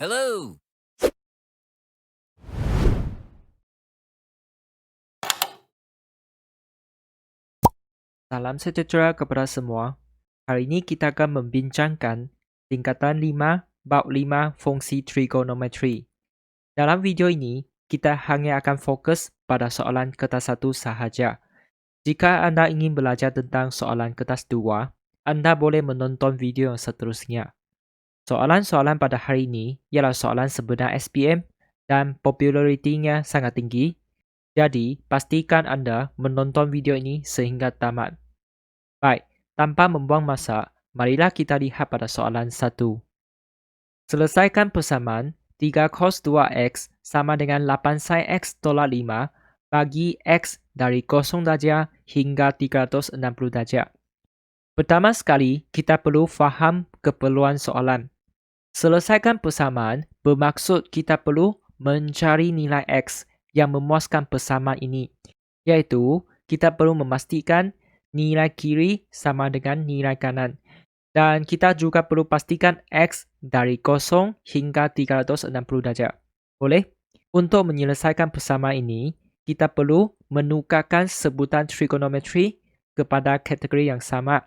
Hello. Salam sejahtera kepada semua. Hari ini kita akan membincangkan tingkatan 5, bab 5 fungsi trigonometri. Dalam video ini, kita hanya akan fokus pada soalan kertas 1 sahaja. Jika anda ingin belajar tentang soalan kertas 2, anda boleh menonton video yang seterusnya. Soalan-soalan pada hari ini ialah soalan sebenar SPM dan popularitinya sangat tinggi. Jadi, pastikan anda menonton video ini sehingga tamat. Baik, tanpa membuang masa, marilah kita lihat pada soalan 1. Selesaikan persamaan 3 cos 2x sama dengan 8 sin x tolak 5 bagi x dari 0 darjah hingga 360 darjah. Pertama sekali, kita perlu faham keperluan soalan. Selesaikan persamaan bermaksud kita perlu mencari nilai x yang memuaskan persamaan ini, iaitu kita perlu memastikan nilai kiri sama dengan nilai kanan. Dan kita juga perlu pastikan X dari 0 hingga 360 darjah. Boleh? Untuk menyelesaikan persamaan ini, kita perlu menukarkan sebutan trigonometri kepada kategori yang sama.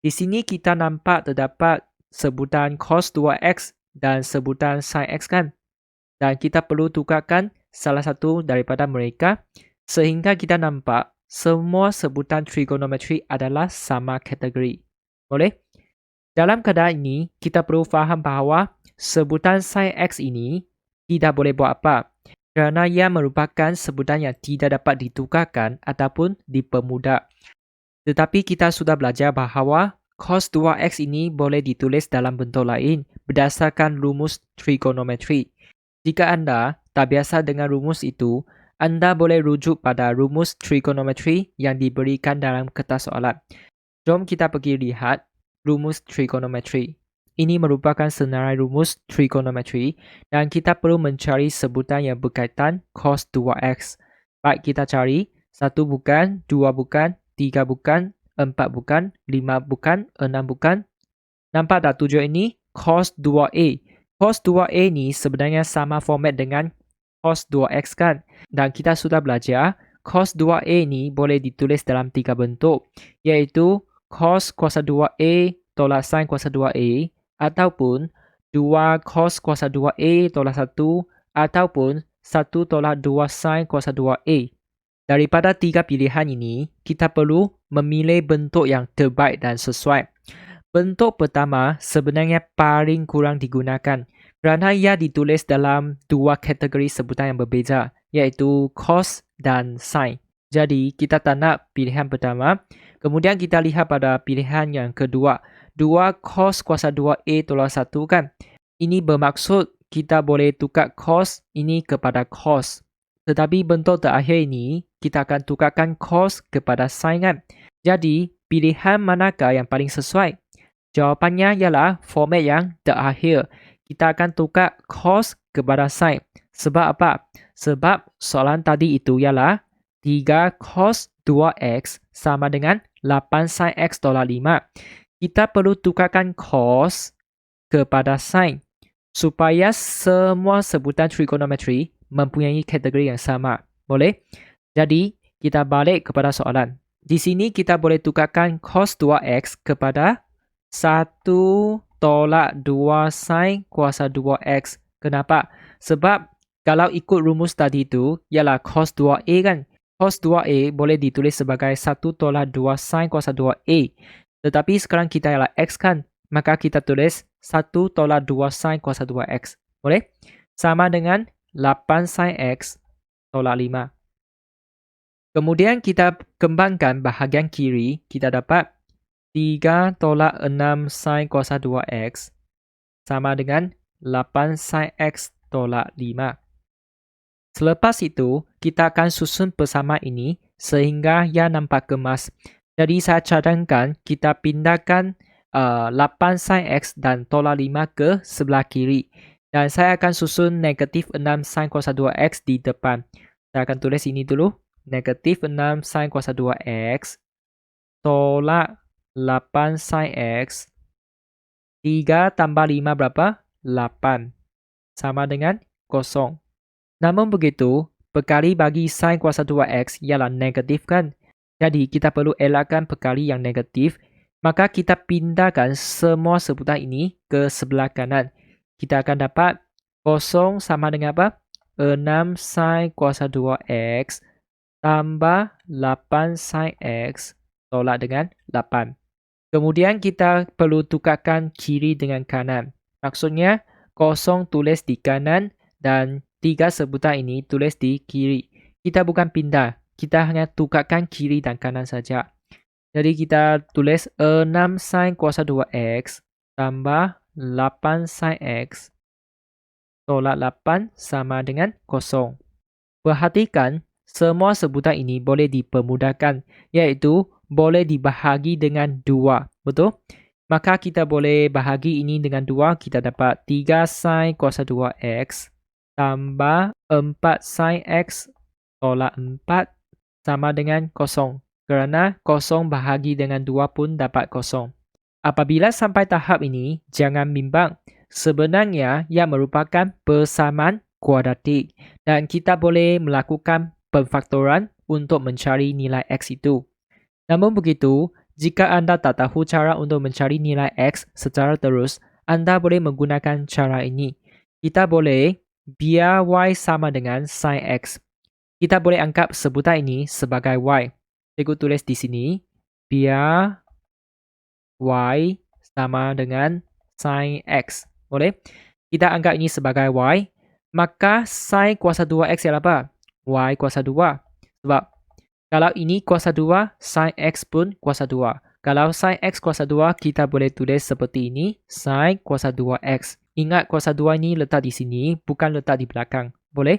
Di sini kita nampak terdapat sebutan cos 2x dan sebutan sin x kan? Dan kita perlu tukarkan salah satu daripada mereka sehingga kita nampak semua sebutan trigonometri adalah sama kategori. Boleh? Dalam keadaan ini, kita perlu faham bahawa sebutan sin x ini tidak boleh buat apa kerana ia merupakan sebutan yang tidak dapat ditukarkan ataupun dipermudah. Tetapi kita sudah belajar bahawa cos 2x ini boleh ditulis dalam bentuk lain berdasarkan rumus trigonometri. Jika anda tak biasa dengan rumus itu, anda boleh rujuk pada rumus trigonometri yang diberikan dalam kertas soalan. Jom kita pergi lihat rumus trigonometri. Ini merupakan senarai rumus trigonometri dan kita perlu mencari sebutan yang berkaitan cos 2x. Baik, kita cari 1 bukan, 2 bukan, 3 bukan, 4 bukan, 5 bukan, 6 bukan. Nampak tak tujuan ini? Cos 2a. Cos 2a ni sebenarnya sama format dengan cos 2x kan? Dan kita sudah belajar cos 2a ni boleh ditulis dalam 3 bentuk, iaitu cos kuasa 2a tolak sin kuasa 2a ataupun 2 cos kuasa 2a tolak 1 ataupun 1 tolak 2 sin kuasa 2a. Daripada 3 pilihan ini, kita perlu memilih bentuk yang terbaik dan sesuai. Bentuk pertama sebenarnya paling kurang digunakan kerana ia ditulis dalam 2 kategori sebutan yang berbeza, iaitu cos dan sin. Jadi, kita tak nak pilihan pertama. Kemudian kita lihat pada pilihan yang kedua. 2 cos kuasa 2a tolak 1 kan? Ini bermaksud kita boleh tukar cos ini kepada cos. Tetapi bentuk terakhir ini, kita akan tukarkan cos kepada sin kan? Jadi, pilihan manakah yang paling sesuai? Jawapannya ialah format yang terakhir. Kita akan tukar cos kepada sin. Sebab apa? Sebab soalan tadi itu ialah 3 cos 2x sama dengan 8 sin x tolak 5. Kita perlu tukarkan cos kepada sin supaya semua sebutan trigonometri mempunyai kategori yang sama. Boleh? Jadi, kita balik kepada soalan. Di sini kita boleh tukarkan cos 2x kepada 1 tolak 2 sin kuasa 2x. Kenapa? Sebab kalau ikut rumus tadi itu, ialah cos 2a kan? Cos 2a boleh ditulis sebagai 1 tolak 2 sin kuasa 2a. Tetapi sekarang kita ialah x kan? Maka kita tulis 1 tolak 2 sin kuasa 2x. Boleh? Sama dengan 8 sin x tolak 5. Kemudian kita kembangkan bahagian kiri, kita dapat 3 tolak 6 sin kuasa 2x sama dengan 8 sin x tolak 5. Selepas itu, kita akan susun persamaan ini sehingga ia nampak kemas. Jadi saya cadangkan kita pindahkan 8 sin x dan tolak 5 ke sebelah kiri. Dan saya akan susun negatif 6 sin kuasa 2x di depan. Saya akan tulis ini dulu. Negatif 6 sin kuasa 2x tolak 8 sin x. 3 tambah 5 berapa? 8. sama dengan kosong. Namun begitu, perkali bagi sin kuasa 2x ialah negatif kan? Jadi kita perlu elakkan perkali yang negatif. Maka kita pindahkan semua sebutan ini ke sebelah kanan. Kita akan dapat kosong sama dengan apa? 6 sin kuasa 2x tambah 8 sin x tolak dengan 8. Kemudian kita perlu tukarkan kiri dengan kanan. Maksudnya, kosong tulis di kanan dan 3 sebutan ini tulis di kiri. Kita bukan pindah, kita hanya tukarkan kiri dan kanan saja. Jadi kita tulis 6 sin kuasa 2x tambah 8 sin x tolak 8 sama dengan kosong. Perhatikan, semua sebutan ini boleh dipermudahkan, iaitu boleh dibahagi dengan 2. Betul? Maka kita boleh bahagi ini dengan 2. Kita dapat 3 sin kuasa 2x tambah 4 sin x tolak 4 sama dengan kosong. Kerana kosong bahagi dengan 2 pun dapat kosong. Apabila sampai tahap ini, jangan bimbang. Sebenarnya ia merupakan persamaan kuadratik dan kita boleh melakukan pemfaktoran untuk mencari nilai x itu. Namun begitu, jika anda tak tahu cara untuk mencari nilai x secara terus, anda boleh menggunakan cara ini. Kita boleh biar y sama dengan sin x. Kita boleh anggap sebutan ini sebagai y. Cikgu tulis di sini, biar y sama dengan sin x. Boleh? Kita anggap ini sebagai y. Maka sin kuasa 2x ialah apa? Y kuasa 2. Sebab kalau ini kuasa 2, sin x pun kuasa 2. Kalau sin x kuasa 2, kita boleh tulis seperti ini, sin kuasa 2x. Ingat kuasa 2 ini letak di sini, bukan letak di belakang. Boleh?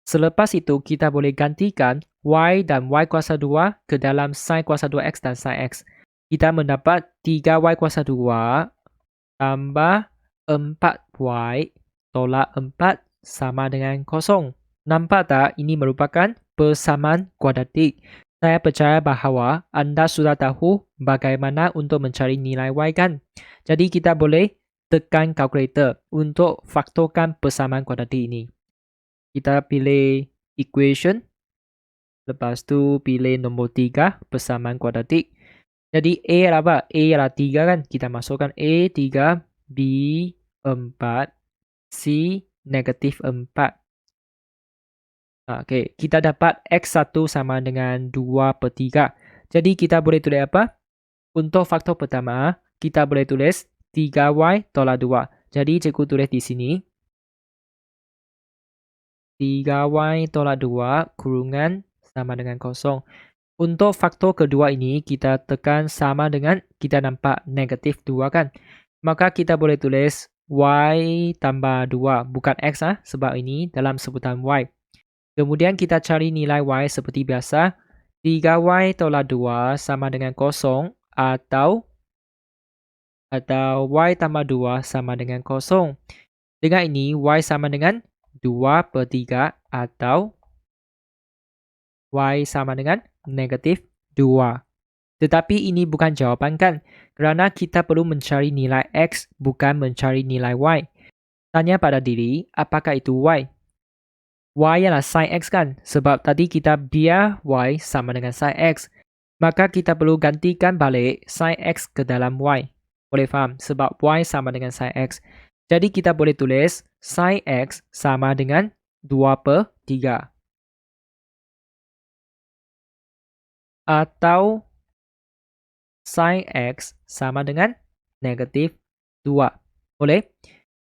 Selepas itu, kita boleh gantikan y dan y kuasa 2 ke dalam sin kuasa 2x dan sin x. Kita mendapat 3y kuasa 2 tambah 4y tolak 4 sama dengan kosong. Nampak tak ini merupakan persamaan kuadratik? Saya percaya bahawa anda sudah tahu bagaimana untuk mencari nilai y kan? Jadi kita boleh tekan kalkulator untuk faktorkan persamaan kuadratik ini. Kita pilih equation. Lepas tu pilih nombor 3, persamaan kuadratik. Jadi A adalah apa? A adalah 3 kan? Kita masukkan A 3, B 4, C negatif 4. Okey, kita dapat X1 sama dengan 2/3. Jadi kita boleh tulis apa? Untuk faktor pertama, kita boleh tulis 3y tolak 2. Jadi cikgu tulis di sini 3y tolak 2 kurungan sama dengan kosong. Untuk faktor kedua ini, kita tekan sama dengan, kita nampak negatif 2 kan? Maka kita boleh tulis y tambah 2, bukan x sebab ini dalam sebutan y. Kemudian kita cari nilai y seperti biasa. 3y tolak 2 sama dengan kosong atau y tambah 2 sama dengan kosong. Dengan ini, y sama dengan 2/3 atau y sama dengan negatif 2. Tetapi ini bukan jawapan kan? Kerana kita perlu mencari nilai x, bukan mencari nilai y. Tanya pada diri, apakah itu y? Y ialah sin x kan? Sebab tadi kita biar y sama dengan sin x. Maka kita perlu gantikan balik sin x ke dalam y. Boleh faham? Sebab y sama dengan sin x. Jadi kita boleh tulis sin x sama dengan 2/3. Atau sin x sama dengan negatif 2. Boleh?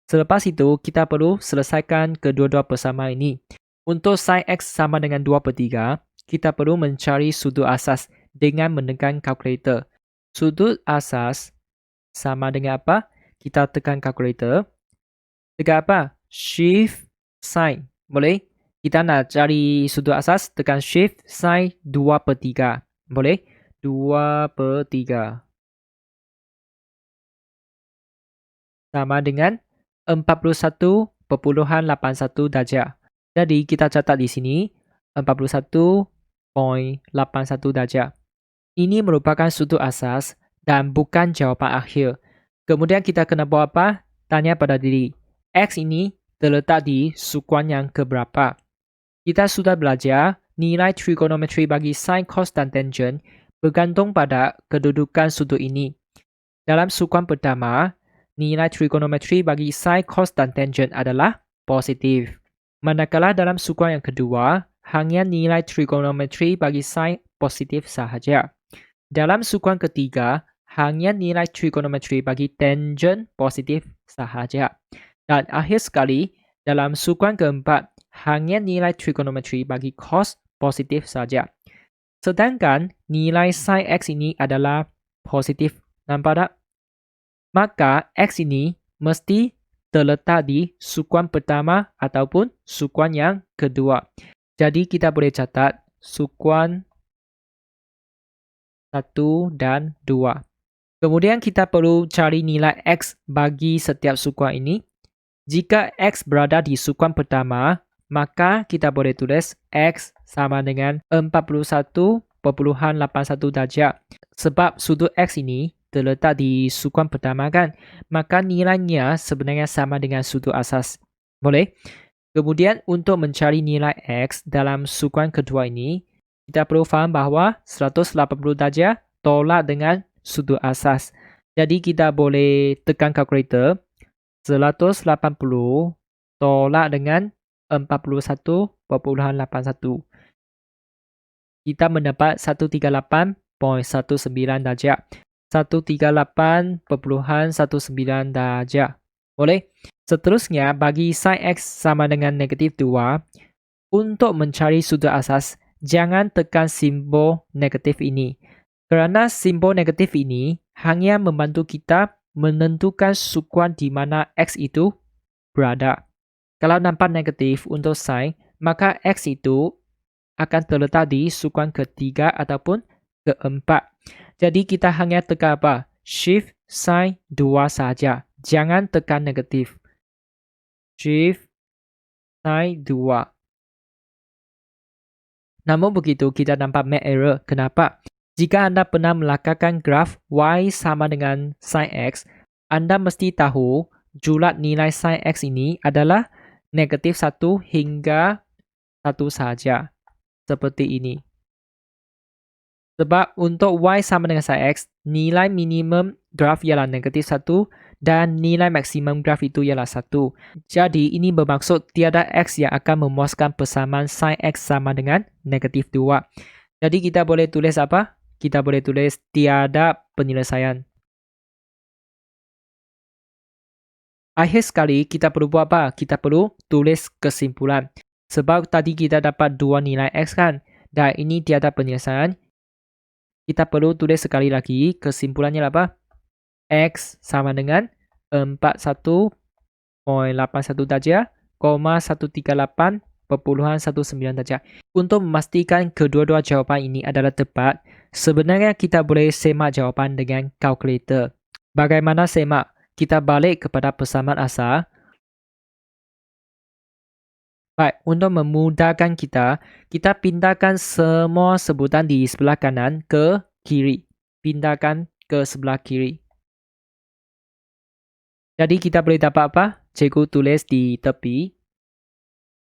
Selepas itu, kita perlu selesaikan kedua-dua persamaan ini. Untuk sin x sama dengan 2/3, kita perlu mencari sudut asas dengan menekan kalkulator. Sudut asas sama dengan apa? Kita tekan kalkulator. Tekan apa? Shift sin. Boleh? Kita nak cari sudut asas, tekan shift sin 2/3. Boleh? 2/3. Sama dengan 41.81 darjah. Jadi kita catat di sini 41.81 darjah. Ini merupakan sudut asas dan bukan jawapan akhir. Kemudian kita kena buat apa? Tanya pada diri. X ini terletak di sukuan yang keberapa. Kita sudah belajar nilai trigonometri bagi sin, cos, dan tangent bergantung pada kedudukan sudut ini. Dalam sukuan pertama, nilai trigonometri bagi sin, cos, dan tangent adalah positif. Manakala dalam sukuan yang kedua, hanya nilai trigonometri bagi sin positif sahaja. Dalam sukuan ketiga, hanya nilai trigonometri bagi tangent positif sahaja. Dan akhir sekali, dalam sukuan keempat, hanya nilai trigonometri bagi cos positif saja. Sedangkan nilai sin X ini adalah positif. Nampak tak? Maka X ini mesti terletak di sukuan pertama ataupun sukuan yang kedua. Jadi kita boleh catat sukuan 1 dan 2. Kemudian kita perlu cari nilai X bagi setiap sukuan ini. Jika X berada di sukuan pertama, maka kita boleh tulis X sama dengan 41.81 darjah. Sebab sudut X ini terletak di sukuan pertama kan, maka nilainya sebenarnya sama dengan sudut asas. Boleh? Kemudian untuk mencari nilai X dalam sukuan kedua ini, kita perlu faham bahawa 180 darjah tolak dengan sudut asas. Jadi kita boleh tekan kalkulator 180 tolak dengan 41.81. Kita mendapat 138.19 darjah. 138.19 darjah. Boleh? Seterusnya, bagi sin X sama dengan negatif 2, untuk mencari sudut asas, jangan tekan simbol negatif ini. Kerana simbol negatif ini hanya membantu kita menentukan sukuan di mana X itu berada. Kalau nampak negatif untuk sin, maka X itu akan terletak di sukuan ketiga ataupun keempat. Jadi kita hanya tekan apa? Shift sin 2 saja. Jangan tekan negatif. Shift sin 2. Namun begitu kita nampak make error. Kenapa? Jika anda pernah melakukan graf Y sama dengan sin X, anda mesti tahu julat nilai sin X ini adalah negatif 1 hingga 1 saja. Seperti ini. Sebab untuk Y sama dengan sin X, nilai minimum graf ialah negatif 1 dan nilai maksimum graf itu ialah 1. Jadi ini bermaksud tiada X yang akan memuaskan persamaan sin X sama dengan negatif 2. Jadi kita boleh tulis apa? Kita boleh tulis tiada penyelesaian. Akhir sekali, kita perlu buat apa? Kita perlu tulis kesimpulan. Sebab tadi kita dapat dua nilai X kan? Dan ini tiada penyelesaian. Kita perlu tulis sekali lagi. Kesimpulannya apa? X sama dengan 41.81 darjah, 138.19 darjah. Untuk memastikan kedua-dua jawapan ini adalah tepat, sebenarnya kita boleh semak jawapan dengan kalkulator. Bagaimana semak? Kita balik kepada persamaan asal. Baik, untuk memudahkan kita pindahkan semua sebutan di sebelah kanan ke kiri. Pindahkan ke sebelah kiri. Jadi kita boleh dapat apa? Cikgu tulis di tepi.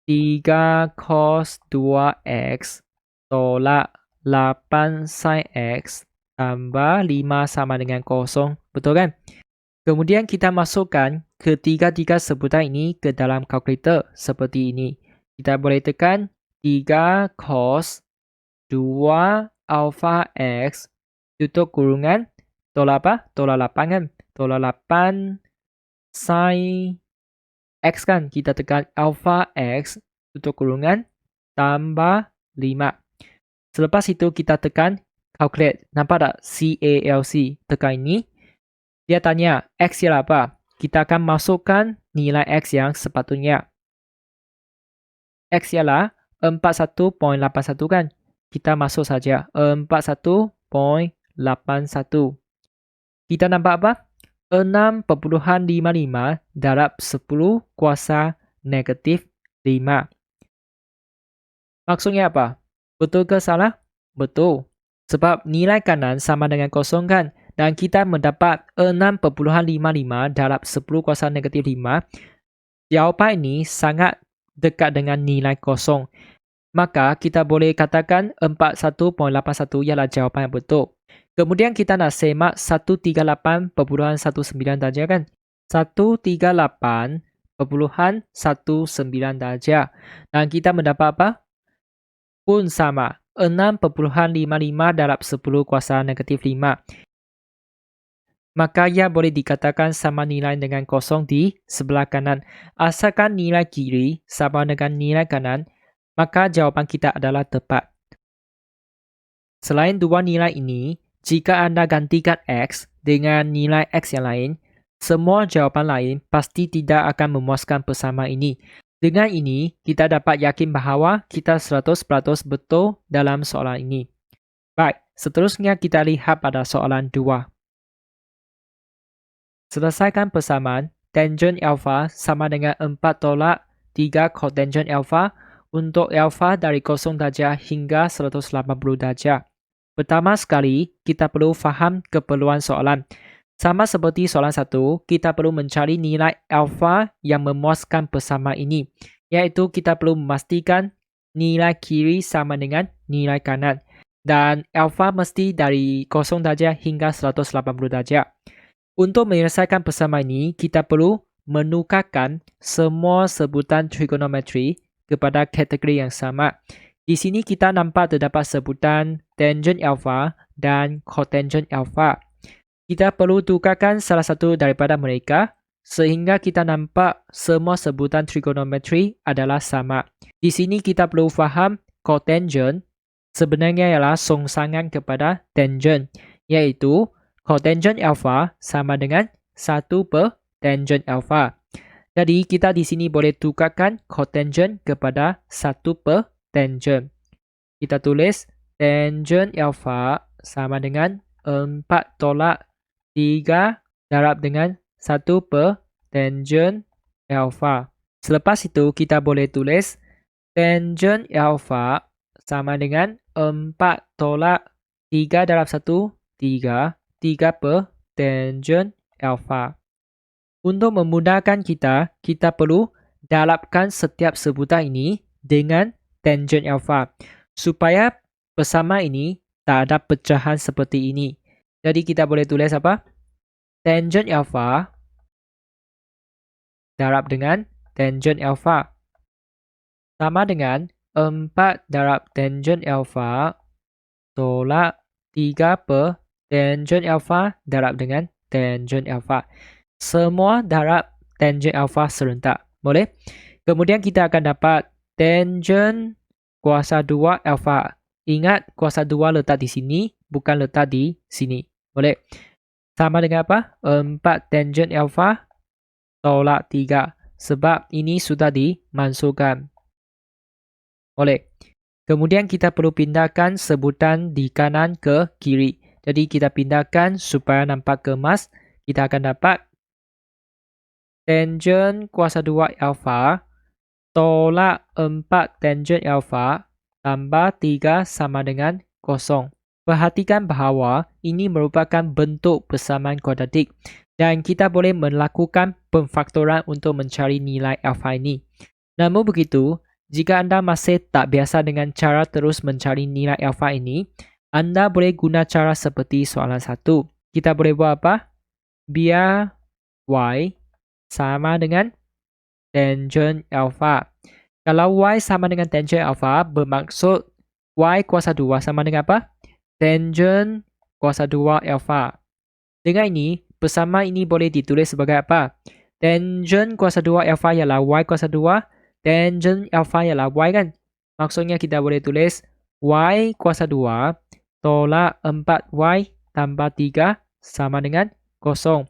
3 cos 2x tolak 8 sin x tambah 5 sama dengan 0. Betul kan? Kemudian kita masukkan ketiga-tiga sebutan ini ke dalam kalkulator seperti ini. Kita boleh tekan 3 cos 2 alpha x tutup kurungan tolak apa? Tolak 8 kan? Tolak 8 sin X kan, kita tekan alpha X tutup kurungan tambah 5. Selepas itu kita tekan calculate. Nampak tak? CALC. Tekan ini. Dia tanya X ialah apa? Kita akan masukkan nilai X yang sepatutnya. X ialah 41.81 kan? Kita masuk saja 41.81. Kita nampak apa? 6.55 darab 10 kuasa negatif 5. Maksudnya apa? Betul ke salah? Betul. Sebab nilai kanan sama dengan 0 kan? Dan kita mendapat 6.55 darab 10 kuasa negatif 5. jawapan ini sangat dekat dengan nilai kosong. Maka kita boleh katakan 41.81 ialah jawapan yang betul. Kemudian kita nak semak 138.19 darjah kan? 138.19 darjah. Dan kita mendapat apa? Pun sama. 6.55 darab 10 kuasa negatif 5. Maka ia boleh dikatakan sama nilai dengan kosong di sebelah kanan. Asalkan nilai kiri sama dengan nilai kanan, maka jawapan kita adalah tepat. Selain dua nilai ini, jika anda gantikan X dengan nilai X yang lain, semua jawapan lain pasti tidak akan memuaskan persamaan ini. Dengan ini, kita dapat yakin bahawa kita 100% betul dalam soalan ini. Baik, seterusnya kita lihat pada soalan 2. Selesaikan persamaan tangent alfa sama dengan 4 tolak 3 cotangent alfa untuk alfa dari 0 darjah hingga 180 darjah. Pertama sekali, kita perlu faham keperluan soalan. Sama seperti soalan 1, kita perlu mencari nilai alfa yang memuaskan persamaan ini, iaitu kita perlu memastikan nilai kiri sama dengan nilai kanan. Dan alfa mesti dari 0 darjah hingga 180 darjah. Untuk menyelesaikan persamaan ini, kita perlu menukarkan semua sebutan trigonometri kepada kategori yang sama. Di sini kita nampak terdapat sebutan tangent alfa dan cotangent alfa. Kita perlu tukarkan salah satu daripada mereka sehingga kita nampak semua sebutan trigonometri adalah sama. Di sini kita perlu faham cotangent sebenarnya ialah songsangan kepada tangent, iaitu cotangent alfa sama dengan 1 per tangent alfa. Jadi kita di sini boleh tukarkan cotangent kepada 1 per tangent. Kita tulis tangent alfa sama dengan 4 tolak 3 darab dengan 1 per tangent alfa. Selepas itu kita boleh tulis tangent alfa sama dengan 4 tolak 3 darab 1, 3 per tangent alfa. Untuk memudahkan kita perlu darabkan setiap sebutan ini dengan tangent alfa supaya persamaan ini tak ada pecahan seperti ini. Jadi kita boleh tulis apa? Tangent alfa darab dengan tangent alfa sama dengan 4 darab tangent alfa tolak 3 per tangent alfa darab dengan tangent alfa. Semua darab tangent alfa serentak. Boleh? Kemudian kita akan dapat tangent kuasa 2 alfa. Ingat, kuasa 2 letak di sini, bukan letak di sini. Boleh? Sama dengan apa? 4 tangent alfa tolak 3. Sebab ini sudah dimasukkan. Boleh? Kemudian kita perlu pindahkan sebutan di kanan ke kiri. Jadi kita pindahkan supaya nampak kemas. Kita akan dapat tangent kuasa 2 alfa tolak 4 tangent alfa tambah 3 sama dengan 0. Perhatikan bahawa ini merupakan bentuk persamaan kuadratik dan kita boleh melakukan pemfaktoran untuk mencari nilai alfa ini. Namun begitu, jika anda masih tak biasa dengan cara terus mencari nilai alfa ini, anda boleh guna cara seperti soalan 1. Kita boleh buat apa? Biar y sama dengan tangent alfa. Kalau y sama dengan tangent alfa, bermaksud y kuasa 2 sama dengan apa? Tangent kuasa 2 alfa. Dengan ini, persamaan ini boleh ditulis sebagai apa? Tangent kuasa 2 alfa ialah y kuasa 2. Tangent alfa ialah y kan? Maksudnya kita boleh tulis y kuasa 2 tolak 4y tambah 3 sama dengan 0.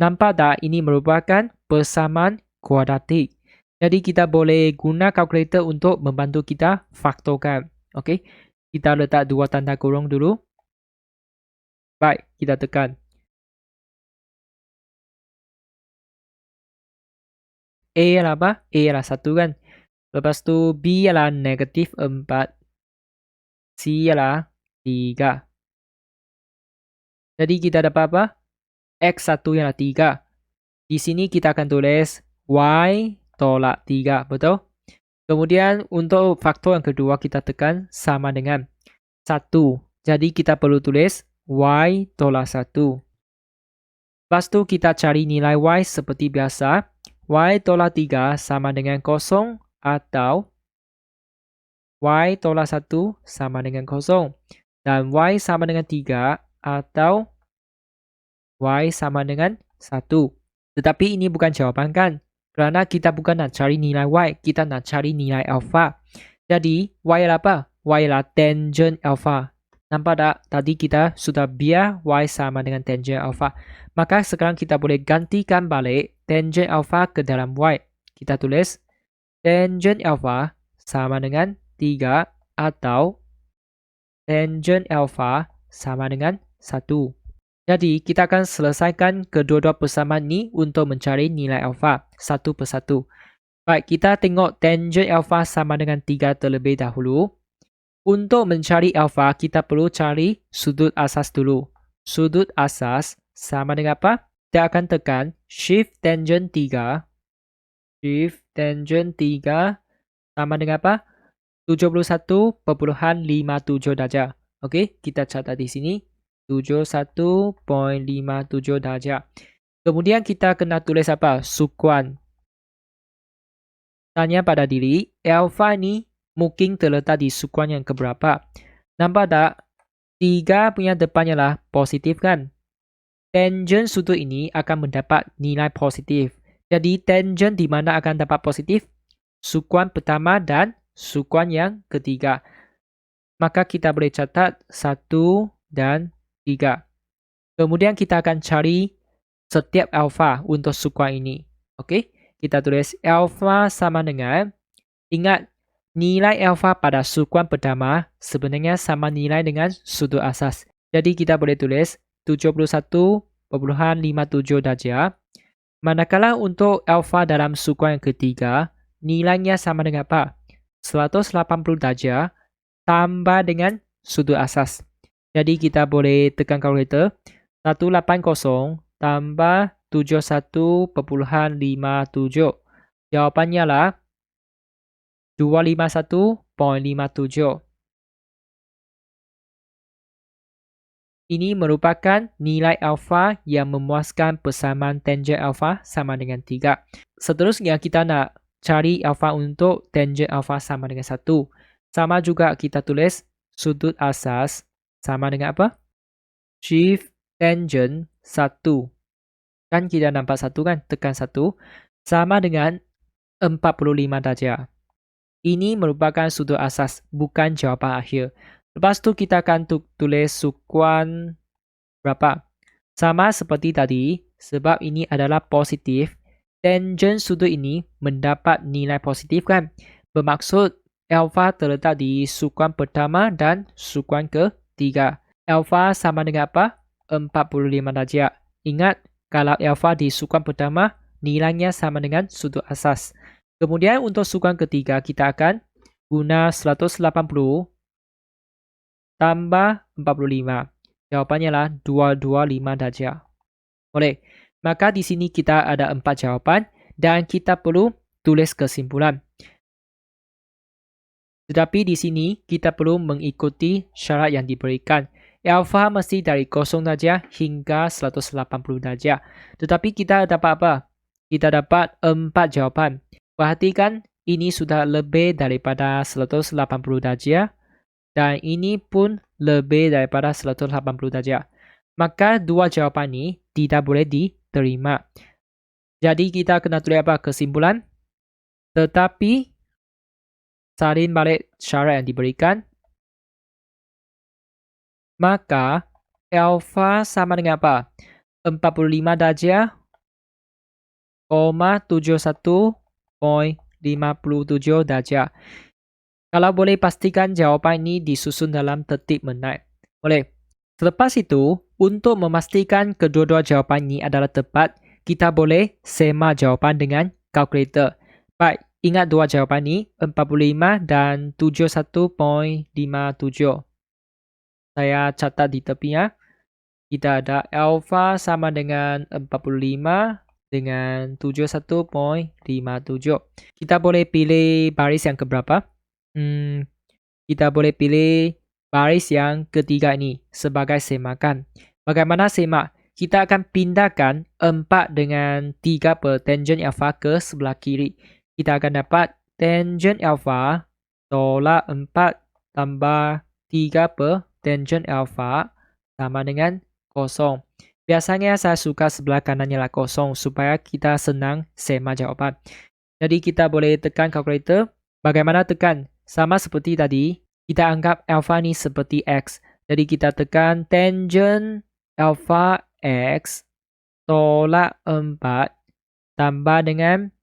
Nampak tak ini merupakan persamaan kuadratik. Jadi kita boleh guna kalkulator untuk membantu kita faktorkan. Okey, kita letak dua tanda kurung dulu. Baik, kita tekan. A ialah apa? A ialah 1 kan? Lepas tu B ialah negatif 4. C ialah 3. Jadi kita dapat apa? X1 ialah 3. Di sini kita akan tulis Y tolak 3. Betul? Kemudian untuk faktor yang kedua kita tekan sama dengan 1. Jadi kita perlu tulis Y tolak 1. Lepas tu kita cari nilai Y seperti biasa. Y tolak 3 sama dengan 0 atau Y tolak 1 sama dengan 0. Dan Y sama dengan 3 atau Y sama dengan 1. Tetapi ini bukan jawaban kan? Kerana kita bukan nak cari nilai Y, kita nak cari nilai alpha. Jadi, Y adalah apa? Y adalah tangent alpha. Nampak tak? Tadi kita sudah biar Y sama dengan tangent alpha. Maka sekarang kita boleh gantikan balik tangent alpha ke dalam Y. Kita tulis tangent alpha sama dengan 3 atau tangent alpha sama dengan 1. Jadi, kita akan selesaikan kedua-dua persamaan ni untuk mencari nilai alpha satu persatu. Baik, kita tengok tangent alpha sama dengan 3 terlebih dahulu. Untuk mencari alpha, kita perlu cari sudut asas dulu. Sudut asas sama dengan apa? Kita akan tekan shift tangent 3. Shift tangent 3 sama dengan apa? 71.57 darjah. Okey, kita catat di sini. 71.57 darjah. Kemudian kita kena tulis apa? Sukuan. Tanya pada diri, alpha ni mungkin terletak di sukuan yang keberapa? Nampak tak? 3 punya depannya lah positif kan? Tangent sudut ini akan mendapat nilai positif. Jadi tangent di mana akan dapat positif? Sukuan pertama dan sukuan yang ketiga. Maka kita boleh catat 1 dan 3. Kemudian kita akan cari setiap alpha untuk sukuan ini. Okey, kita tulis alpha sama dengan, ingat nilai alpha pada sukuan pertama sebenarnya sama nilai dengan sudut asas. Jadi kita boleh tulis 71.57 darjah. Manakala untuk alpha dalam sukuan yang ketiga, nilainya sama dengan apa? 180 darjah tambah dengan sudut asas. Jadi kita boleh tekan kalkulator. 180 tambah 71.57. Jawapannya lah 251.57. Ini merupakan nilai alpha yang memuaskan persamaan tangent alpha sama dengan 3. Seterusnya kita nak cari alpha untuk tangent alpha sama dengan 1. Sama juga kita tulis sudut asas sama dengan apa? Shift tangent 1. Kan kita nampak 1 kan? Tekan 1. Sama dengan 45 darjah. Ini merupakan sudut asas, bukan jawapan akhir. Lepas tu kita akan tulis sukuan berapa? Sama seperti tadi, sebab ini adalah positif. Tangent sudut ini mendapat nilai positif kan? Bermaksud alpha terletak di sukuan pertama dan sukuan ketiga. Alpha sama dengan apa? 45 darjah. Ingat, kalau alpha di sukuan pertama, nilainya sama dengan sudut asas. Kemudian untuk sukuan ketiga, kita akan guna 180 tambah 45. Jawapannya lah 225 darjah. Boleh. Maka di sini kita ada 4 jawapan dan kita perlu tulis kesimpulan. Tetapi di sini kita perlu mengikuti syarat yang diberikan. Alpha mesti dari 0 darjah hingga 180 darjah. Tetapi kita dapat apa? Kita dapat 4 jawapan. Perhatikan, ini sudah lebih daripada 180 darjah. Dan ini pun lebih daripada 180 darjah. Maka dua jawapan ini tidak boleh diterima. Jadi kita kena tulis apa? Kesimpulan. Tetapi salin balik syarat yang diberikan. Maka alpha sama dengan apa? 45 darjah, 71.57 darjah. Kalau boleh pastikan jawapan ini disusun dalam tertib menaik. Boleh. Selepas itu, untuk memastikan kedua-dua jawapan ini adalah tepat, kita boleh semak jawapan dengan kalkulator. Baik, ingat dua jawapan ini, 45 dan 71.57. Saya catat di tepinya. Kita ada alpha sama dengan 45 dengan 71.57. Kita boleh pilih baris yang keberapa? Kita boleh pilih baris yang ketiga ini sebagai semakan. Bagaimana semak? Kita akan pindahkan 4 dengan 3 per tangent alpha ke sebelah kiri. Kita akan dapat tangent alpha tolak 4 tambah 3 per tangent alpha sama dengan 0. Biasanya saya suka sebelah kanannya lah 0 supaya kita senang semak jawapan. Jadi kita boleh tekan kalkulator. Bagaimana tekan? Sama seperti tadi, kita anggap alpha ni seperti X. Jadi kita tekan tangent alpha X tolak 4 tambah dengan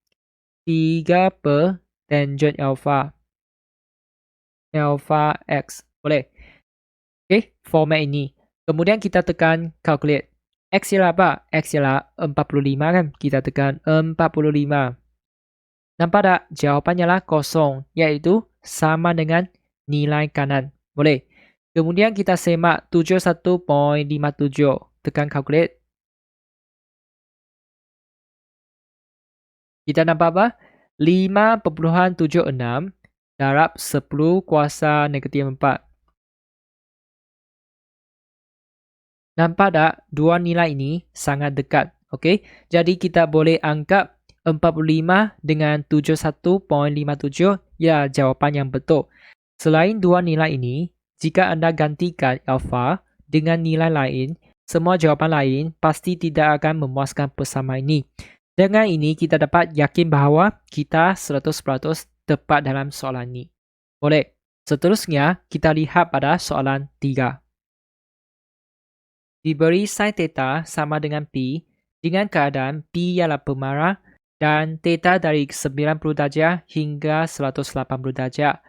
3 per tangent alpha X. Boleh? Okay, format ini. Kemudian kita tekan calculate. X ialah apa? X ialah 45 kan? Kita tekan 45. Nampak tak? Jawapannya lah 0, iaitu sama dengan nilai kanan. Boleh? Kemudian kita semak 71.57. Tekan calculate. Kita nampak apa? 5.76 darab 10 kuasa negatif 4. Nampak tak? Dua nilai ini sangat dekat. Okey, jadi kita boleh anggap 45 dengan 71.57 ya jawapan yang betul. Selain dua nilai ini, jika anda gantikan alpha dengan nilai lain, semua jawapan lain pasti tidak akan memuaskan persamaan ini. Dengan ini kita dapat yakin bahawa kita 100% tepat dalam soalan ini. Boleh. Seterusnya kita lihat pada soalan 3. Diberi sin theta sama dengan pi dengan keadaan pi ialah pemarah dan theta dari 90 darjah hingga 180 darjah.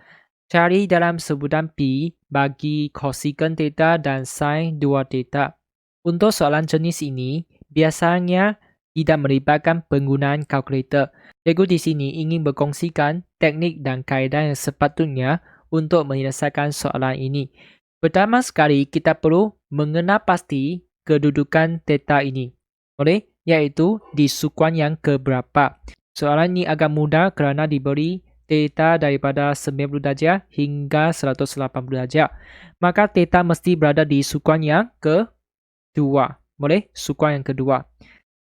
Cari dalam sebutan pi bagi cosecant theta dan sin 2 theta. Untuk soalan jenis ini, biasanya tidak melibatkan penggunaan kalkulator. Cikgu di sini ingin berkongsikan teknik dan kaedah yang sepatutnya untuk menyelesaikan soalan ini. Pertama sekali, kita perlu mengenal pasti kedudukan theta ini. Boleh? Iaitu di sukuan yang keberapa. Soalan ini agak mudah kerana diberi theta daripada 90 darjah hingga 180 darjah. Maka theta mesti berada di sukuan yang kedua. Boleh? Sukuan yang kedua.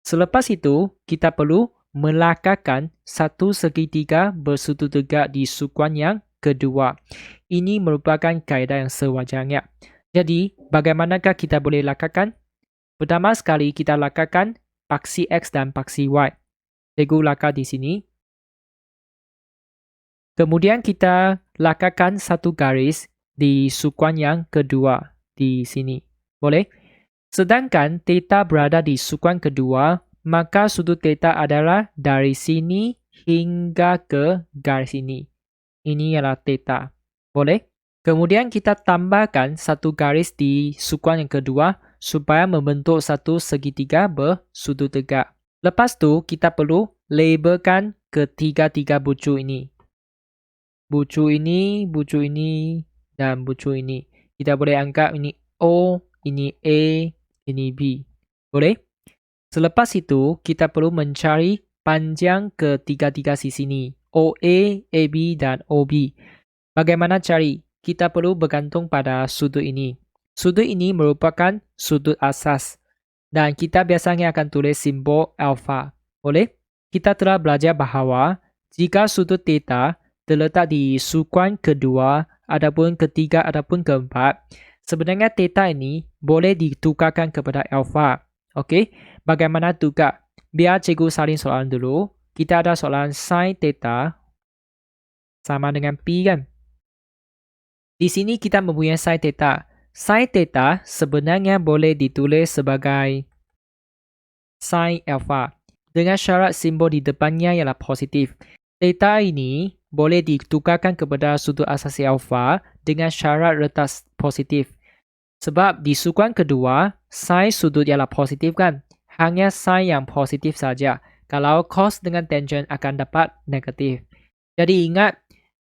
Selepas itu, kita perlu melakarkan satu segitiga bersudut tegak di sukuan yang kedua. Ini merupakan kaedah yang sewajarnya. Jadi, bagaimanakah kita boleh lakarkan? Pertama sekali, kita lakarkan paksi X dan paksi Y. Cikgu lakar di sini. Kemudian kita lakarkan satu garis di sukuan yang kedua di sini. Boleh? Sedangkan theta berada di sukuan kedua, maka sudut theta adalah dari sini hingga ke garis ini. Ini ialah theta. Boleh? Kemudian kita tambahkan satu garis di sukuan yang kedua supaya membentuk satu segitiga bersudut tegak. Lepas tu, kita perlu labelkan ketiga-tiga bucu ini. Bucu ini, dan bucu ini. Kita boleh anggap ini O, ini A, ini B. Boleh? Selepas itu, kita perlu mencari panjang ketiga-tiga sisi ini. OA, AB, dan OB. Bagaimana cari? Kita perlu bergantung pada sudut ini. Sudut ini merupakan sudut asas. Dan kita biasanya akan tulis simbol alpha. Boleh? Kita telah belajar bahawa jika sudut theta terletak di sukuan kedua, adapun ketiga ataupun keempat, sebenarnya theta ini boleh ditukarkan kepada alpha. Okey? Bagaimana tukar? Biar cikgu salin soalan dulu. Kita ada soalan sin theta sama dengan pi kan? Di sini kita mempunyai sin theta. Sin theta sebenarnya boleh ditulis sebagai sin alpha. Dengan syarat simbol di depannya ialah positif. Theta ini boleh ditukarkan kepada sudut asasi alpha dengan syarat letak positif. Sebab di sukuan kedua, sin sudut ialah positif kan? Hanya sin yang positif saja. Kalau cos dengan tangent akan dapat negatif. Jadi ingat,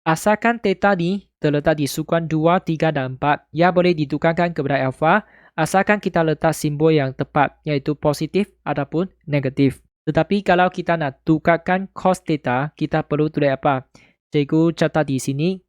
asalkan theta ni terletak di sukuan 2, 3 dan 4, ia boleh ditukarkan kepada alpha asalkan kita letak simbol yang tepat, iaitu positif ataupun negatif. Tetapi kalau kita nak tukarkan cos theta, kita perlu tulis apa? Cikgu catat di sini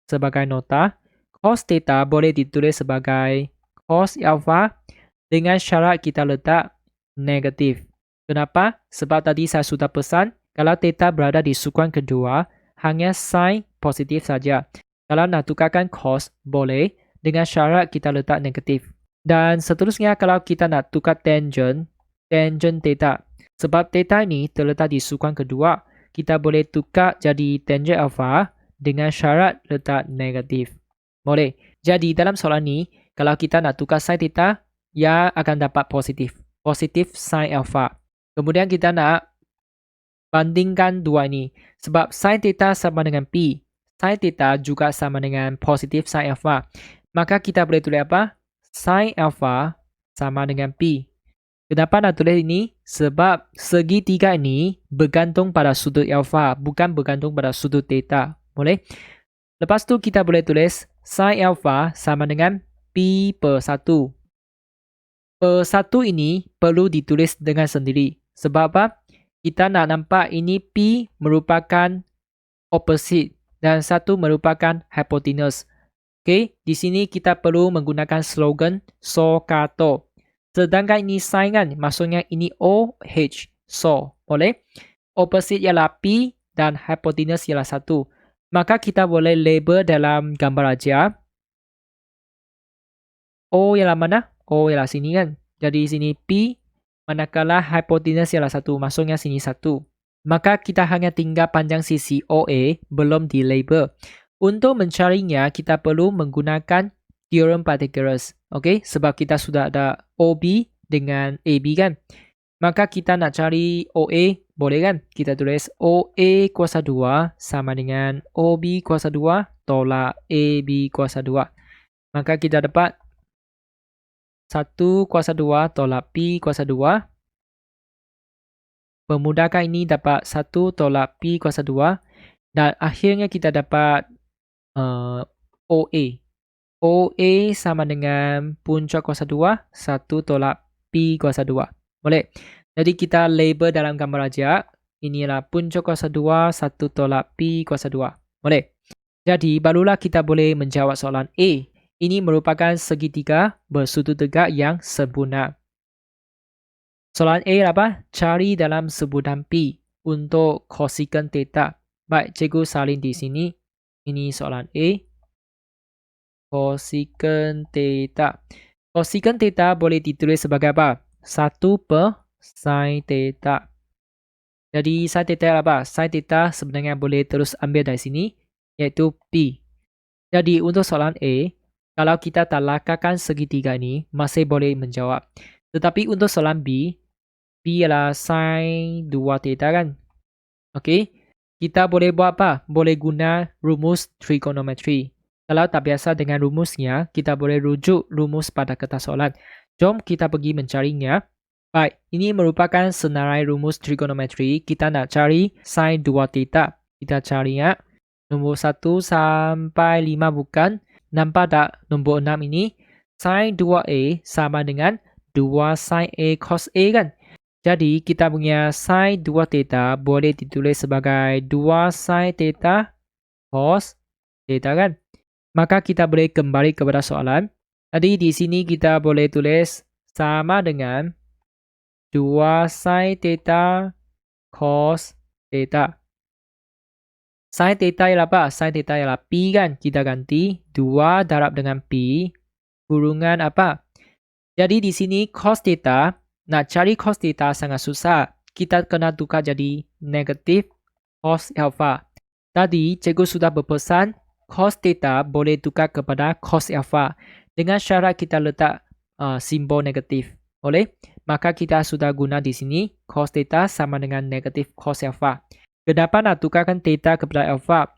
sebagai nota. Cos theta boleh ditulis sebagai cos alpha dengan syarat kita letak negatif. Kenapa? Sebab tadi saya sudah pesan, kalau theta berada di sukuan kedua, hanya sin positif saja. Kalau nak tukarkan cos, boleh dengan syarat kita letak negatif. Dan seterusnya kalau kita nak tukar tangent theta. Sebab theta ini terletak di sukuan kedua, kita boleh tukar jadi tangent alpha dengan syarat letak negatif. Boleh. Jadi dalam soalan ni, kalau kita nak tukar sin theta, ia akan dapat positif. Positif sin alpha. Kemudian kita nak bandingkan dua ini. Sebab sin theta sama dengan P. Sin theta juga sama dengan positif sin alpha. Maka kita boleh tulis apa? Sin alpha sama dengan P. Kenapa nak tulis ini? Sebab segitiga ini bergantung pada sudut alpha, bukan bergantung pada sudut theta. Boleh? Lepas tu kita boleh tulis sin alpha sama dengan P per 1. Per 1 ini perlu ditulis dengan sendiri. Sebab apa? Kita nak nampak ini P merupakan opposite dan 1 merupakan hypotenuse. Okay, di sini kita perlu menggunakan slogan SOHCAHTO. Sedangkan ini sin kan, maksudnya ini OH, so, boleh? Opposite ialah P dan hypotenuse ialah 1. Maka kita boleh label dalam gambar ajar. O ialah mana? O ialah sini kan. Jadi sini P, manakala hypotenuse ialah 1, maksudnya sini 1. Maka kita hanya tinggal panjang sisi OA, belum di label. Untuk mencarinya, kita perlu menggunakan teorem Pythagoras. Okay? Sebab kita sudah ada OB dengan AB kan. Maka kita nak cari OA, boleh kan? Kita tulis OA kuasa 2 sama dengan OB kuasa 2 tolak AB kuasa 2. Maka kita dapat 1 kuasa 2 tolak P kuasa 2. Memudahkan ini dapat 1 tolak P kuasa 2. Dan akhirnya kita dapat OA. OA sama dengan puncak kuasa 2, 1 tolak P kuasa 2. Boleh? Jadi kita label dalam gambar ajar. Inilah puncak kuasa 2, 1 tolak P kuasa 2. Boleh? Jadi barulah kita boleh menjawab soalan A. Ini merupakan segitiga bersudut tegak yang sempurna. Soalan A apa? Cari dalam sebutan P untuk cosecant theta. Baik, cikgu salin di sini. Ini soalan A. Cosecant theta. Cosecant theta boleh ditulis sebagai apa? 1 per sin theta. Jadi sin theta apa? Sin theta sebenarnya boleh terus ambil dari sini, iaitu P. Jadi untuk soalan A, kalau kita talakarkan segitiga ini, masih boleh menjawab. Tetapi untuk soalan B, P ialah sin 2 theta kan? Okey. Kita boleh buat apa? Boleh guna rumus trigonometri. Kalau tak biasa dengan rumusnya, kita boleh rujuk rumus pada kertas soalan. Jom kita pergi mencarinya. Baik, ini merupakan senarai rumus trigonometri. Kita nak cari sin 2 theta. Kita carinya. Nombor 1 sampai 5 bukan. Nampak tak nombor 6 ini? Sin 2A sama dengan 2 sin A cos A kan? Jadi kita punya sin 2 theta boleh ditulis sebagai 2 sin theta cos theta kan? Maka kita boleh kembali kepada soalan. Jadi di sini kita boleh tulis sama dengan 2 sin theta cos theta. Sin theta ialah apa? Sin theta ialah P kan? Kita ganti 2 darab dengan P kurungan apa? Jadi di sini cos theta, nak cari cos theta sangat susah. Kita kena tukar jadi negatif cos alpha. Tadi cikgu sudah berpesan cos theta boleh tukar kepada cos alpha dengan syarat kita letak simbol negatif. Boleh? Maka kita sudah guna di sini cos theta sama dengan negatif cos alpha. Kenapa nak tukarkan theta kepada alpha?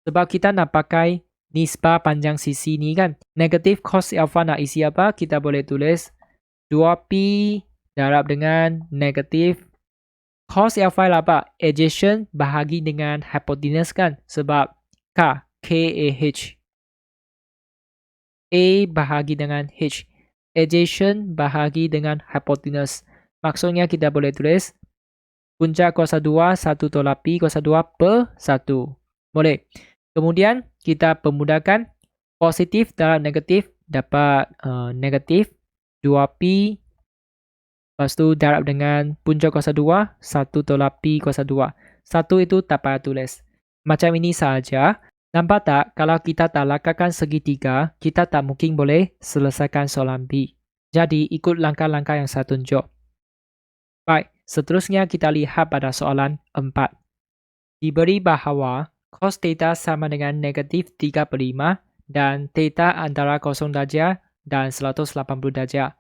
Sebab kita nak pakai nisbah panjang sisi ni kan. Negatif cos alpha nak isi apa? Kita boleh tulis 2P darab dengan negatif cos alpha ialah apa? Adjacent bahagi dengan hypotenuse kan? Sebab KAH. A bahagi dengan H. Adjacent bahagi dengan hypotenuse. Maksudnya kita boleh tulis Puncak kuasa 2, 1 tolak Pi kuasa 2 per 1. Boleh. Kemudian, kita permudahkan positif darab negatif dapat negatif 2Pi. Lepas tu darab dengan puncak kuasa 2, 1 tolak Pi kuasa 2. 1 itu tak payah tulis. Macam ini sahaja. Nampak tak, kalau kita tak lakarkan segitiga, kita tak mungkin boleh selesaikan soalan B. Jadi, ikut langkah-langkah yang saya tunjuk. Baik, seterusnya kita lihat pada soalan 4. Diberi bahawa cos theta sama dengan negatif 3/5 dan theta antara 0 darjah dan 180 darjah.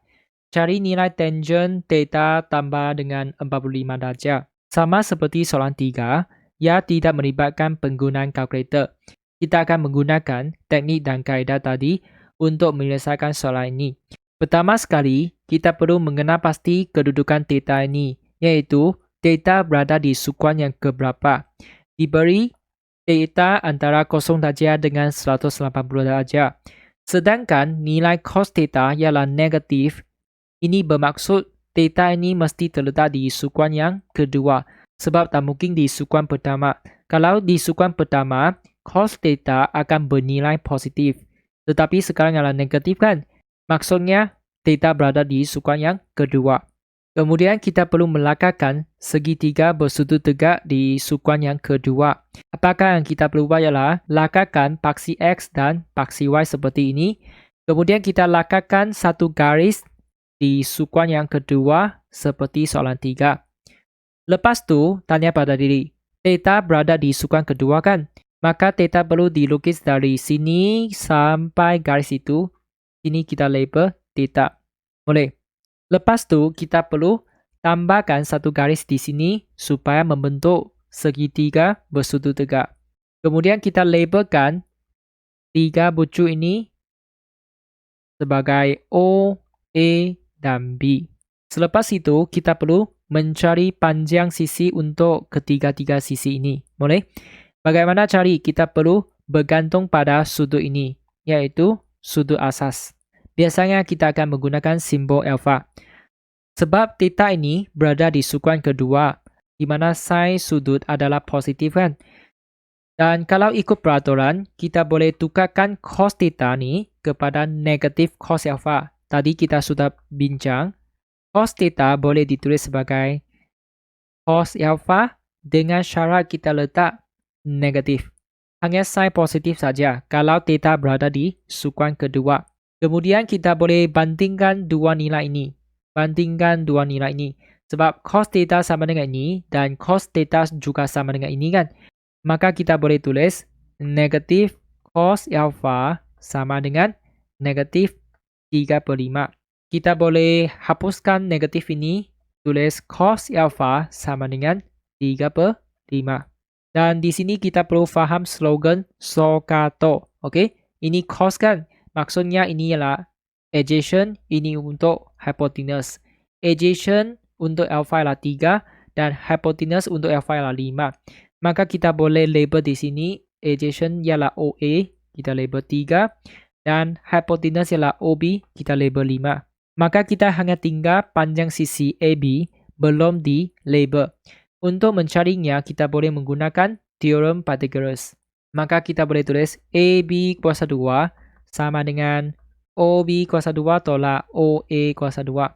Cari nilai tangent theta tambah dengan 45 darjah. Sama seperti soalan 3, ia tidak melibatkan penggunaan kalkulator. Kita akan menggunakan teknik dan kaedah tadi untuk menyelesaikan soalan ini. Pertama sekali, kita perlu mengenal pasti kedudukan theta ini, iaitu theta berada di sukuan yang keberapa. Diberi theta antara 0 darjah dengan 180 darjah. Sedangkan nilai cos theta ialah negatif. Ini bermaksud theta ini mesti terletak di sukuan yang kedua, sebab tak mungkin di sukuan pertama. Kalau di sukuan pertama, cos theta akan bernilai positif. Tetapi sekarang adalah negatif kan? Maksudnya, theta berada di sukuan yang kedua. Kemudian kita perlu melakarkan segitiga bersudut tegak di sukuan yang kedua. Apakah yang kita perlu buat ialah lakarkan paksi X dan paksi Y seperti ini. Kemudian kita lakarkan satu garis di sukuan yang kedua seperti soalan 3. Lepas tu, tanya pada diri, theta berada di sukuan kedua kan? Maka theta perlu dilukis dari sini sampai garis itu. Sini kita label theta. Boleh. Lepas tu, kita perlu tambahkan satu garis di sini supaya membentuk segitiga bersudut tegak. Kemudian kita labelkan tiga bucu ini sebagai O, A, dan B. Selepas itu, kita perlu mencari panjang sisi untuk ketiga-tiga sisi ini. Boleh? Bagaimana cari? Kita perlu bergantung pada sudut ini, iaitu sudut asas. Biasanya kita akan menggunakan simbol alpha. Sebab theta ini berada di sukuan kedua, di mana sin sudut adalah positif kan? Dan kalau ikut peraturan, kita boleh tukarkan cos theta ni kepada negatif cos alpha. Tadi kita sudah bincang, cos theta boleh ditulis sebagai cos alpha dengan syarat kita letak negatif. Hanya sin positif saja kalau theta berada di sukuan kedua. Kemudian kita boleh bandingkan dua nilai ini. Sebab cos theta sama dengan ini dan cos theta juga sama dengan ini kan. Maka kita boleh tulis negatif cos alpha sama dengan negatif 3/5. Kita boleh hapuskan negatif ini, tulis cos alpha sama dengan 3/5. Dan di sini kita perlu faham slogan SOHCAHTOA. Okey, ini cos kan? Maksudnya ini ialah adjacent, ini untuk hypotenuse. Adjacent untuk alpha ialah 3 dan hypotenuse untuk alpha ialah 5. Maka kita boleh label di sini adjacent ialah OA, kita label 3 dan hypotenuse ialah OB, kita label 5. Maka kita hanya tinggal panjang sisi AB belum di label. Untuk mencarinya, kita boleh menggunakan teorem Pythagoras. Maka kita boleh tulis AB kuasa 2 sama dengan OB kuasa 2 tolak OA kuasa 2.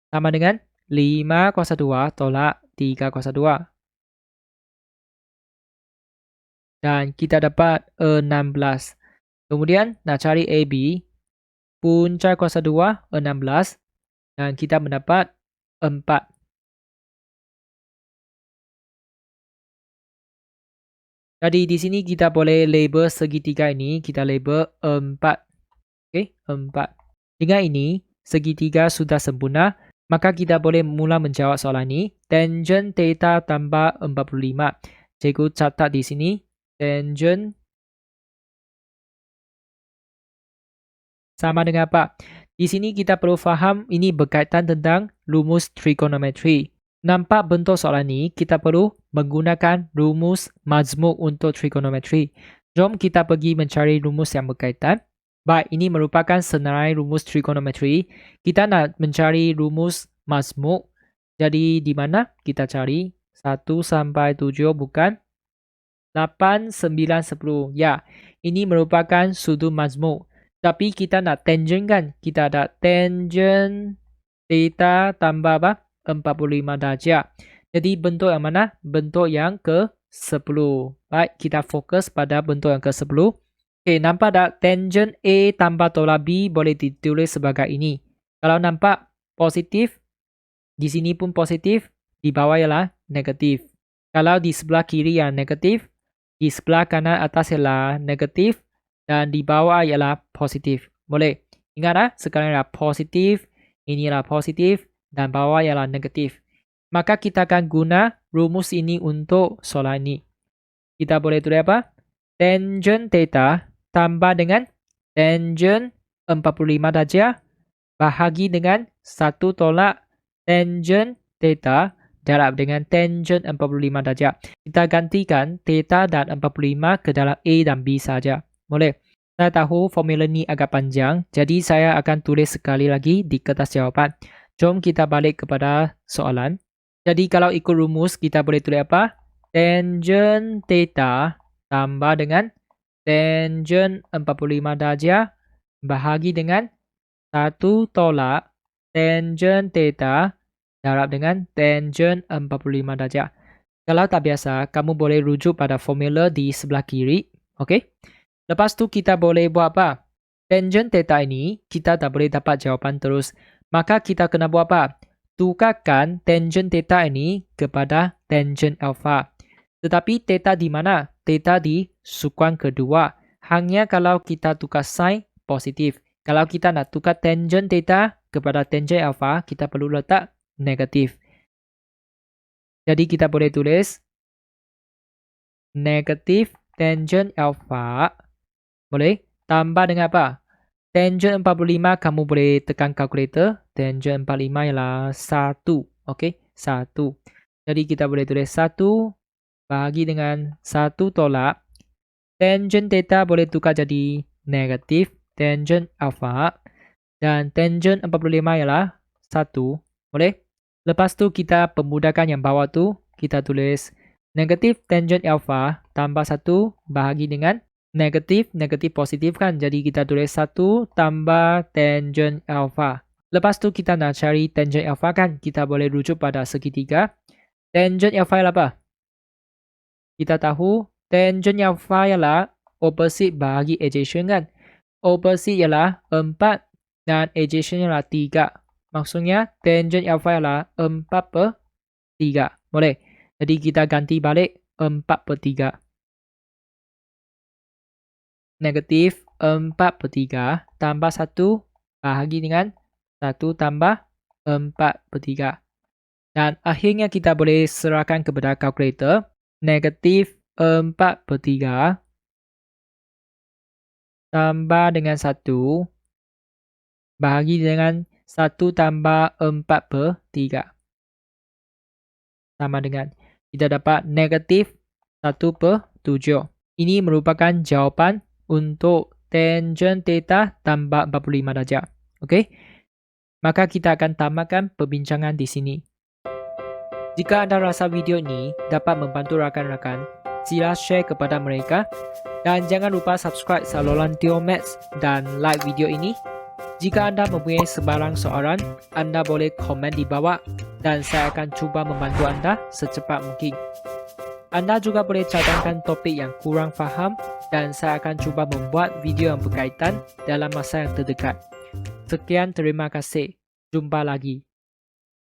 Sama dengan 5 kuasa 2 tolak 3 kuasa 2. Dan kita dapat 16. Kemudian nak cari AB, puncak kuasa 2, 16. Dan kita mendapat 4. Jadi di sini kita boleh label segitiga ini, kita label 4. Okey, 4. Dengan ini, segitiga sudah sempurna, maka kita boleh mula menjawab soalan ini. Tangent theta tambah 45. Cikgu catat di sini, tangent sama dengan apa? Di sini kita perlu faham ini berkaitan tentang rumus trigonometri. Nampak bentuk soalan ini, kita perlu menggunakan rumus mazmuk untuk trigonometri. Jom kita pergi mencari rumus yang berkaitan. Baik, ini merupakan senarai rumus trigonometri. Kita nak mencari rumus mazmuk. Jadi di mana kita cari? 1 sampai 7 bukan? 8, 9, 10. Ya, ini merupakan sudut majmuk. Tapi kita nak tangent kan? Kita ada tangent theta tambah apa? 45 darjah. Jadi bentuk yang mana? Bentuk yang ke-10. Baik, kita fokus pada bentuk yang ke-10. Okey, nampak tak? Tangent A tambah tolak B boleh ditulis sebagai ini. Kalau nampak positif, di sini pun positif, di bawah ialah negatif. Kalau di sebelah kiri yang negatif, di sebelah kanan atas ialah negatif, dan di bawah ialah positif. Boleh? Ingat tak? Sekarang ialah positif, ini ialah positif, dan bawah ialah negatif. Maka kita akan guna rumus ini untuk soalan ini. Kita boleh tulis apa? Tangent theta tambah dengan tangent 45 darjah bahagi dengan 1 tolak tangent theta darab dengan tangent 45 darjah. Kita gantikan theta dan 45 ke dalam A dan B saja. Boleh? Saya tahu formula ni agak panjang, jadi saya akan tulis sekali lagi di kertas jawapan. Jom kita balik kepada soalan. Jadi kalau ikut rumus, kita boleh tulis apa? Tangent theta tambah dengan tangent 45 darjah bahagi dengan 1 tolak tangent theta darab dengan tangent 45 darjah. Kalau tak biasa, kamu boleh rujuk pada formula di sebelah kiri. Okey? Lepas tu kita boleh buat apa? Tangent theta ini, kita tak boleh dapat jawapan terus. Maka kita kena buat apa? Tukarkan tangent theta ini kepada tangent alpha. Tetapi theta di mana? Theta di sukuan kedua. Hanya kalau kita tukar sign positif. Kalau kita nak tukar tangent theta kepada tangent alpha, kita perlu letak negatif. Jadi kita boleh tulis negatif tangent alpha. Boleh? Tambah dengan apa? Tangent 45 kamu boleh tekan kalkulator. Tangent 45 ialah 1. Okey? 1. Jadi kita boleh tulis 1 bahagi dengan 1 tolak. Tangent theta boleh tukar jadi negatif tangent alpha. Dan tangent 45 ialah 1. Boleh? Lepas tu kita pemudahkan yang bawah tu. Kita tulis negatif tangent alpha tambah 1 bahagi dengan negatif positif kan. Jadi kita tulis 1 tambah tangent alpha. Lepas tu kita nak cari tangent alpha kan. Kita boleh rujuk pada segitiga. Tangent alpha ialah apa? Kita tahu tangent alpha ialah opposite bahagi adjacent kan. Opposite ialah 4 dan adjacent ialah 3. Maksudnya tangent alpha ialah 4/3. Boleh? Jadi kita ganti balik 4/3. Negatif 4/3 tambah 1 bahagi dengan 1 tambah 4/3. Dan akhirnya kita boleh serahkan kepada kalkulator. Negatif 4/3 tambah dengan 1 bahagi dengan 1 tambah 4/3. Sama dengan kita dapat negatif 1/7. Ini merupakan jawapan untuk tangent theta tambah 45 darjah. Okey? Maka kita akan tamatkan perbincangan di sini. Jika anda rasa video ini dapat membantu rakan-rakan, sila share kepada mereka dan jangan lupa subscribe saluran Teo Maths dan like video ini. Jika anda mempunyai sebarang soalan, anda boleh komen di bawah dan saya akan cuba membantu anda secepat mungkin. Anda juga boleh cadangkan topik yang kurang faham dan saya akan cuba membuat video yang berkaitan dalam masa yang terdekat. Sekian, terima kasih. Jumpa lagi.